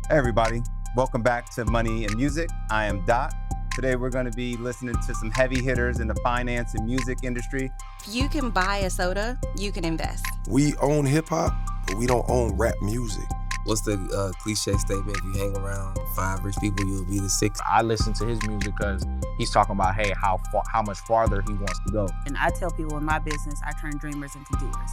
Hey everybody, welcome back to Money and Music. I am Doc. Today we're going to be listening to some heavy hitters in the finance and music industry. If you can buy a soda, you can invest. We own hip hop, but we don't own rap music. What's the cliche statement? If you hang around 5 rich people, you'll be the 6th. I listen to his music because he's talking about, hey, how much farther he wants to go. And I tell people in my business, I turn dreamers into doers.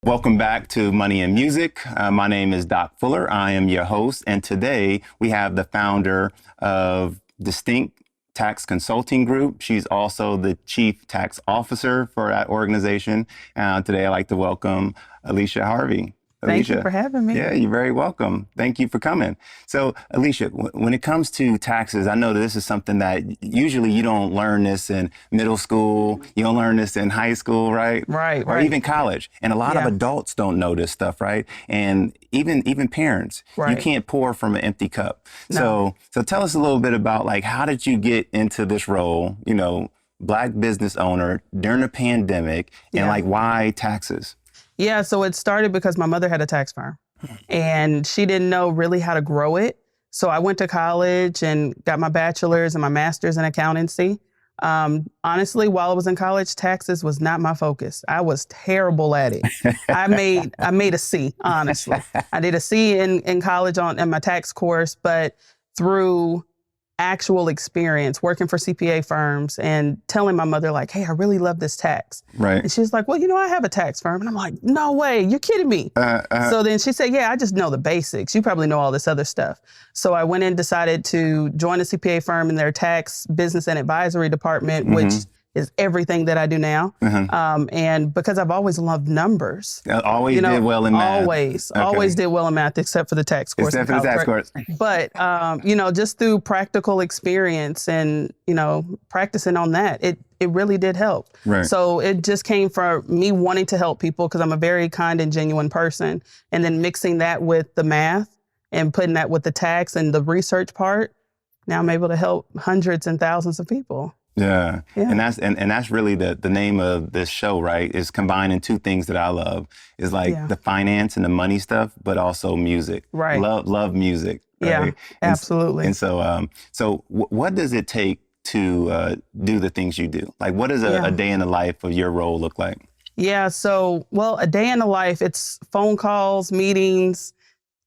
Welcome back to Money and Music. My name is Doc Fuller. I am your host. And today we have the founder of Distinct Tax Consulting Group. She's also the Chief Tax Officer for that organization. Today I'd like to welcome Alicia Harvey. Thank you for having me. Yeah, you're very welcome. Thank you for coming. So, Alicia, when it comes to taxes, I know that this is something that usually you don't learn this in middle school. You don't learn this in high school, right? Right. Or even college. And a lot of adults don't know this stuff, right? And even parents, you can't pour from an empty cup. No. So tell us a little bit about, like, how did you get into this role, you know, Black business owner during the pandemic, and like, why taxes? Yeah, so it started because my mother had a tax firm and she didn't know really how to grow it. So I went to college and got my bachelor's and my master's in accountancy. Honestly, while I was in college, taxes was not my focus. I was terrible at it. I made a C, honestly. I did a C in college in my tax course, but through actual experience working for CPA firms and telling my mother, like, hey, I really love this tax. Right. And she's like, well, you know, I have a tax firm. And I'm like, no way, you're kidding me. So then she said, yeah, I just know the basics. You probably know all this other stuff. So I went and decided to join a CPA firm in their tax business and advisory department, which is everything that I do now. And because I've always loved numbers. Always did well in math. Always did well in math, except for the tax course. Except for the tax course. But, you know, just through practical experience and, you know, practicing on that, it really did help. Right. So it just came from me wanting to help people because I'm a very kind and genuine person. And then mixing that with the math and putting that with the tax and the research part, now I'm able to help hundreds and thousands of people. Yeah. And that's really the name of this show, right? Is combining two things that I love. Is like the finance and the money stuff, but also music. Right. Love music. Right? Yeah, absolutely. And so what does it take to do the things you do? Like, what does a day in the life of your role look like? Yeah. So, well, a day in the life, it's phone calls, meetings,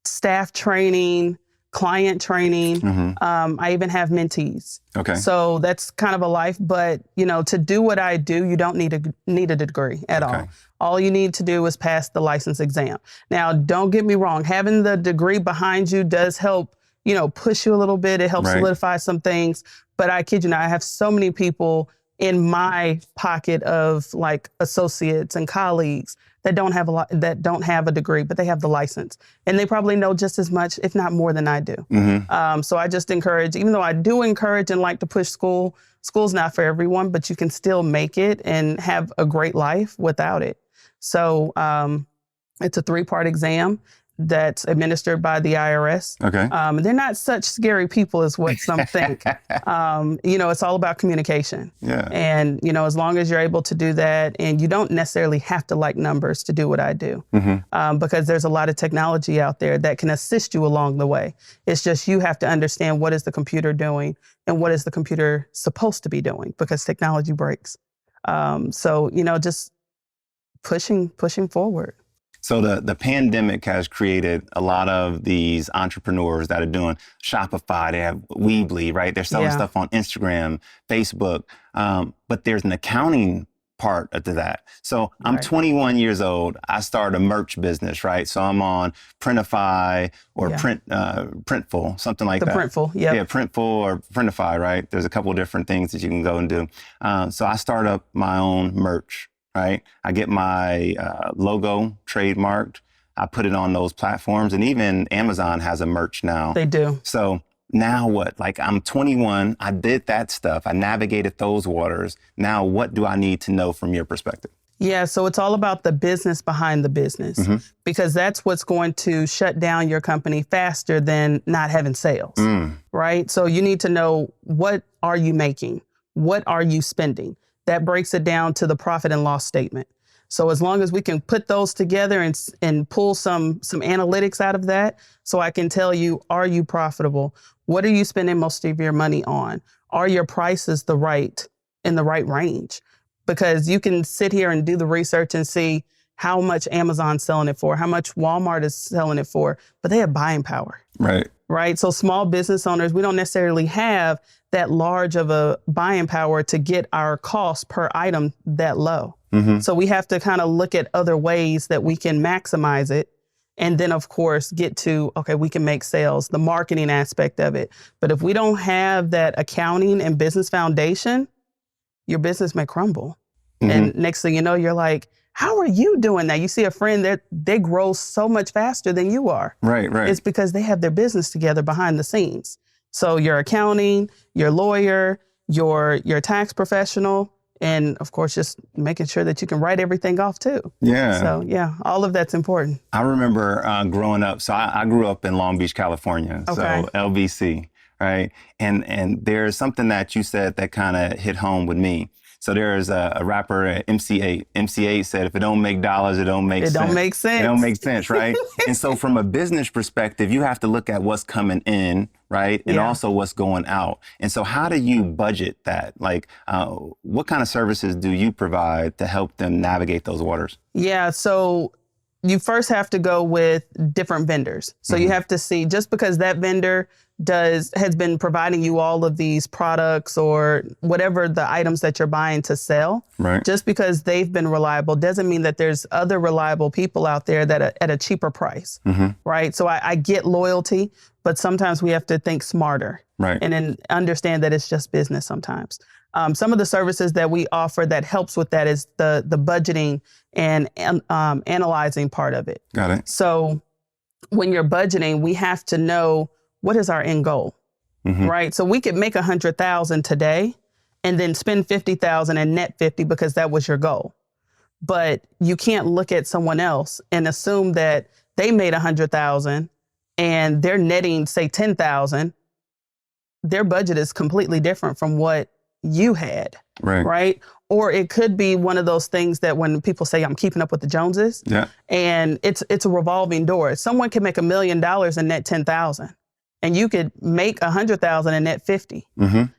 staff training, client training. I even have mentees. Okay. So that's kind of a life, but you know, to do what I do, you don't need a degree at all. All you need to do is pass the license exam. Now, don't get me wrong, having the degree behind you does help, you know, push you a little bit. It helps solidify some things, but I kid you not, I have so many people in my pocket of like associates and colleagues that don't have a degree, but they have the license, and they probably know just as much, if not more, than I do. So I just encourage, even though I do encourage and like to push school's not for everyone, but you can still make it and have a great life without it. So it's a 3-part exam that's administered by the IRS. Okay. They're not such scary people as what some think. You know, it's all about communication. Yeah. And, you know, as long as you're able to do that, and you don't necessarily have to like numbers to do what I do, because there's a lot of technology out there that can assist you along the way. It's just you have to understand what is the computer doing and what is the computer supposed to be doing, because technology breaks. So, you know, just pushing forward. So the pandemic has created a lot of these entrepreneurs that are doing Shopify. They have Weebly, right? They're selling stuff on Instagram, Facebook. But there's an accounting part to that. So I'm 21 years old. I started a merch business, right? So I'm on Printify or Printful, something like that. Printful, yeah, Printful or Printify, right? There's a couple of different things that you can go and do. So I start up my own merch. Right. I get my logo trademarked. I put it on those platforms, and even Amazon has a merch now. They do. So now what? Like, I'm 21. I did that stuff. I navigated those waters. Now, what do I need to know from your perspective? Yeah. So it's all about the business behind the business, because that's what's going to shut down your company faster than not having sales. Right. So you need to know, what are you making? What are you spending? That breaks it down to the profit and loss statement. So as long as we can put those together and pull some analytics out of that, so I can tell you, are you profitable? What are you spending most of your money on? Are your prices in the right range? Because you can sit here and do the research and see how much Amazon's selling it for, how much Walmart is selling it for, but they have buying power. Right. So small business owners, we don't necessarily have that large of a buying power to get our cost per item that low. So we have to kind of look at other ways that we can maximize it. And then, of course, get to, okay, we can make sales, the marketing aspect of it. But if we don't have that accounting and business foundation, your business may crumble. And next thing you know, you're like, how are you doing that? You see a friend that they grow so much faster than you are. Right. It's because they have their business together behind the scenes. So your accounting, your lawyer, your tax professional, and of course, just making sure that you can write everything off too. Yeah. So yeah, all of that's important. I remember growing up. So I grew up in Long Beach, California. Okay. So LBC, right? And there's something that you said that kind of hit home with me. So there's a rapper, MC8. MC8 said, if it don't make dollars, it don't make sense. It don't make sense. It don't make sense, right? And so from a business perspective, you have to look at what's coming in, right? And also what's going out. And so how do you budget that? Like, what kind of services do you provide to help them navigate those waters? Yeah, so you first have to go with different vendors. So you have to see, just because that vendor has been providing you all of these products or whatever the items that you're buying to sell, just because they've been reliable doesn't mean that there's other reliable people out there that are at a cheaper price, right? So I get loyalty, but sometimes we have to think smarter, and then understand that it's just business sometimes. Some of the services that we offer that helps with that is the budgeting and analyzing part of it. Got it. So when you're budgeting, we have to know, what is our end goal, right? So we could make 100,000 today and then spend 50,000 and net 50 because that was your goal. But you can't look at someone else and assume that they made 100,000 and they're netting, say, 10,000. Their budget is completely different from what you had, right? Or it could be one of those things that when people say, I'm keeping up with the Joneses, and it's a revolving door. Someone can make $1 million and net 10,000. And you could make 100,000 and net 50.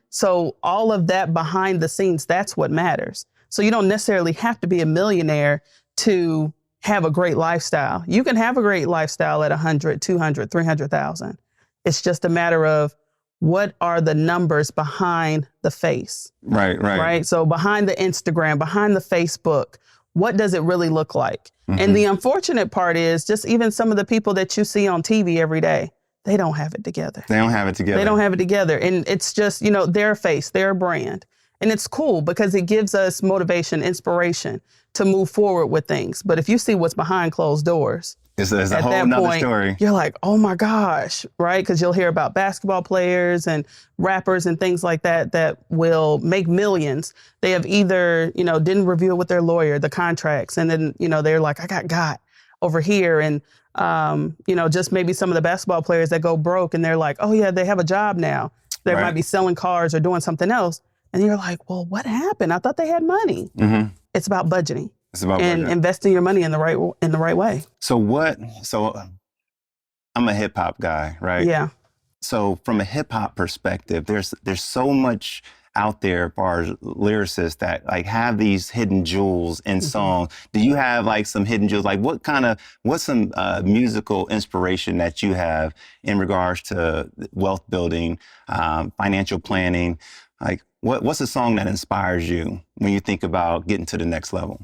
So all of that behind the scenes, that's what matters. So you don't necessarily have to be a millionaire to have a great lifestyle. You can have a great lifestyle at 100, 200, 300,000. It's just a matter of, what are the numbers behind the face? Right. So behind the Instagram, behind the Facebook, what does it really look like? And the unfortunate part is, just even some of the people that you see on TV every day, they don't have it together. They don't have it together. And it's just, their face, their brand. And it's cool because it gives us motivation, inspiration to move forward with things. But if you see what's behind closed doors, it's a whole nother story. You're like, oh my gosh, right? Because you'll hear about basketball players and rappers and things like that will make millions. They have either, didn't review it with their lawyer, the contracts. And then, they're like, I got over here. And, just maybe some of the basketball players that go broke and they're like, oh yeah, they have a job now. They might be selling cars or doing something else. And you're like, well, what happened? I thought they had money. It's about budgeting. Investing your money in the right way. So I'm a hip hop guy, right? Yeah. So from a hip hop perspective, there's so much out there as far as lyricists that like have these hidden jewels in songs. Do you have like some hidden jewels? Like what's some musical inspiration that you have in regards to wealth building, financial planning? Like what's a song that inspires you when you think about getting to the next level?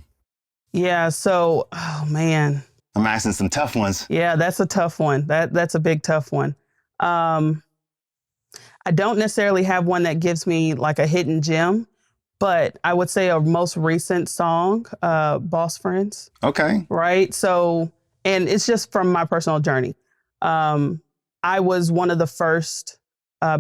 Yeah. So, oh man. I'm asking some tough ones. Yeah, that's a tough one. That's a big tough one. I don't necessarily have one that gives me like a hidden gem, but I would say a most recent song, Boss Friends. Okay. Right. So, and it's just from my personal journey. I was one of the first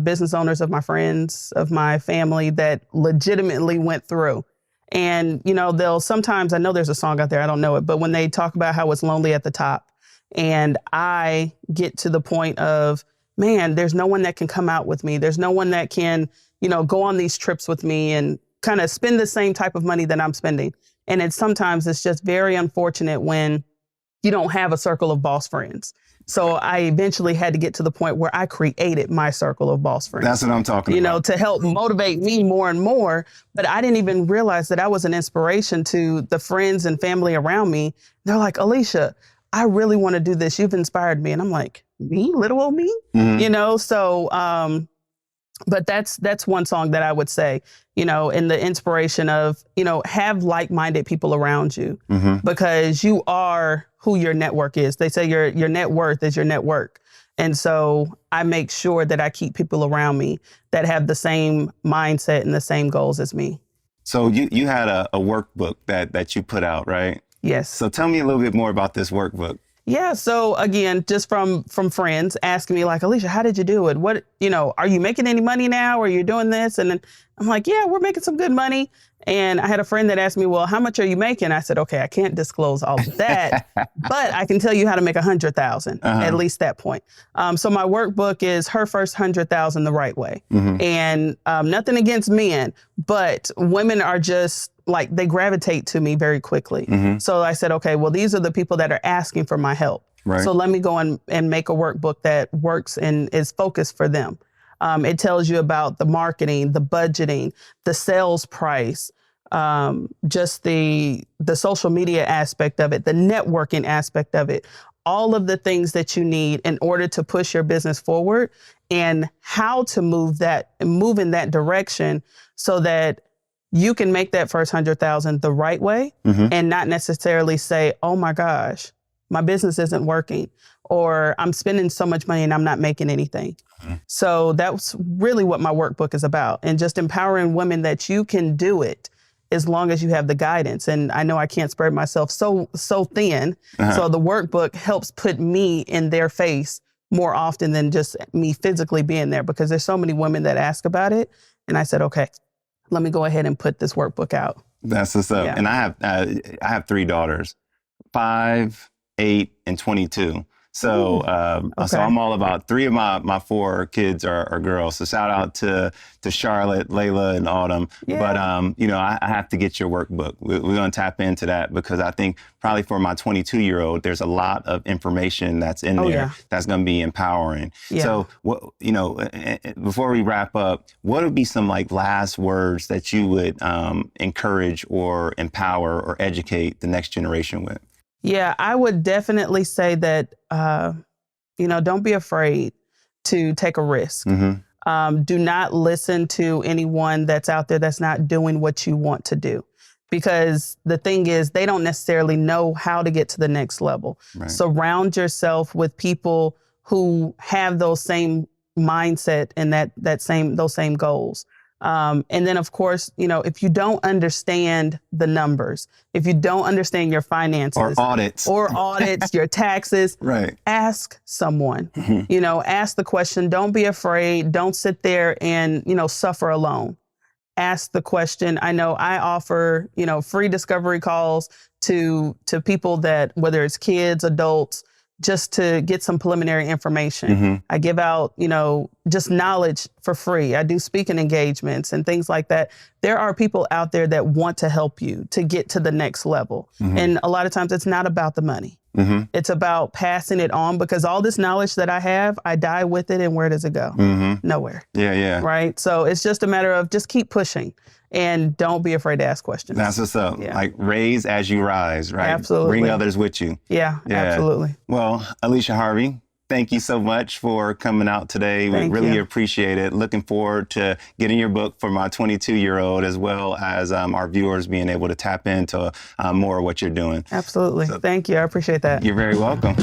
business owners of my friends, of my family that legitimately went through. And, they'll sometimes, I know there's a song out there, I don't know it, but when they talk about how it's lonely at the top, and I get to the point of, man, there's no one that can come out with me. There's no one that can, go on these trips with me and kind of spend the same type of money that I'm spending. And sometimes it's just very unfortunate when you don't have a circle of boss friends. So I eventually had to get to the point where I created my circle of boss friends. That's what I'm talking about. You know, to help motivate me more and more. But I didn't even realize that I was an inspiration to the friends and family around me. They're like, Alicia, I really want to do this. You've inspired me. And I'm like, me? Little old me? You know, so, but that's one song that I would say, you know, in the inspiration of, you know, have like-minded people around you because you are who your network is. They say your net worth is your network. And so I make sure that I keep people around me that have the same mindset and the same goals as me. So you had a workbook that you put out, right? Yes. So tell me a little bit more about this workbook. Yeah. So again, just from friends asking me like, Alicia, how did you do it? What, you know, are you making any money now? Or you're doing this? And then I'm like, yeah, we're making some good money. And I had a friend that asked me, well, how much are you making? I said, okay, I can't disclose all of that, but I can tell you how to make 100,000, at least that point. So my workbook is her first 100,000 the right way. And nothing against men, but women are just like, they gravitate to me very quickly. So I said, okay, well, these are the people that are asking for my help. Right. So let me go and make a workbook that works and is focused for them. It tells you about the marketing, the budgeting, the sales price, just the social media aspect of it, the networking aspect of it, all of the things that you need in order to push your business forward and how to move in that direction so that you can make that first 100,000 the right way and not necessarily say, oh my gosh, my business isn't working, or I'm spending so much money and I'm not making anything. So that's really what my workbook is about, and just empowering women that you can do it as long as you have the guidance. And I know I can't spread myself so thin. So the workbook helps put me in their face more often than just me physically being there, because there's so many women that ask about it. And I said, okay, let me go ahead and put this workbook out. That's what's up. Yeah. And I have 3 daughters, 5, 8, and 22. So, so I'm all about 3 of my 4 kids are girls. So shout out to Charlotte, Layla, and Autumn. Yeah. But, you know, I have to get your workbook. We're going to tap into that because I think probably for my 22-year-old, there's a lot of information that's in there that's going to be empowering. Yeah. So, you know, before we wrap up, what would be some like last words that you would encourage or empower or educate the next generation with? Yeah, I would definitely say that, you know, don't be afraid to take a risk. Do not listen to anyone that's out there that's not doing what you want to do, because the thing is, they don't necessarily know how to get to the next level. Right. Surround yourself with people who have those same mindset and those same goals. And then, of course, you know, if you don't understand the numbers, if you don't understand your finances or audits, your taxes, ask someone, you know, ask the question. Don't be afraid. Don't sit there and, you know, suffer alone. Ask the question. I know I offer, you know, free discovery calls to people that, whether it's kids, adults, just to get some preliminary information. I give out, you know, just knowledge for free. I do speaking engagements and things like that. There are people out there that want to help you to get to the next level. And a lot of times it's not about the money. It's about passing it on, because all this knowledge that I have, I die with it. And where does it go? Nowhere. Yeah. Right. So it's just a matter of just keep pushing. And don't be afraid to ask questions. That's what's up. Yeah. Like raise as you rise, right? Absolutely. Bring others with you. Yeah, absolutely. Well, Alicia Harvey, thank you so much for coming out today. We really appreciate it. Looking forward to getting your book for my 22-year-old, as well as our viewers being able to tap into more of what you're doing. Absolutely. So, thank you. I appreciate that. You're very welcome.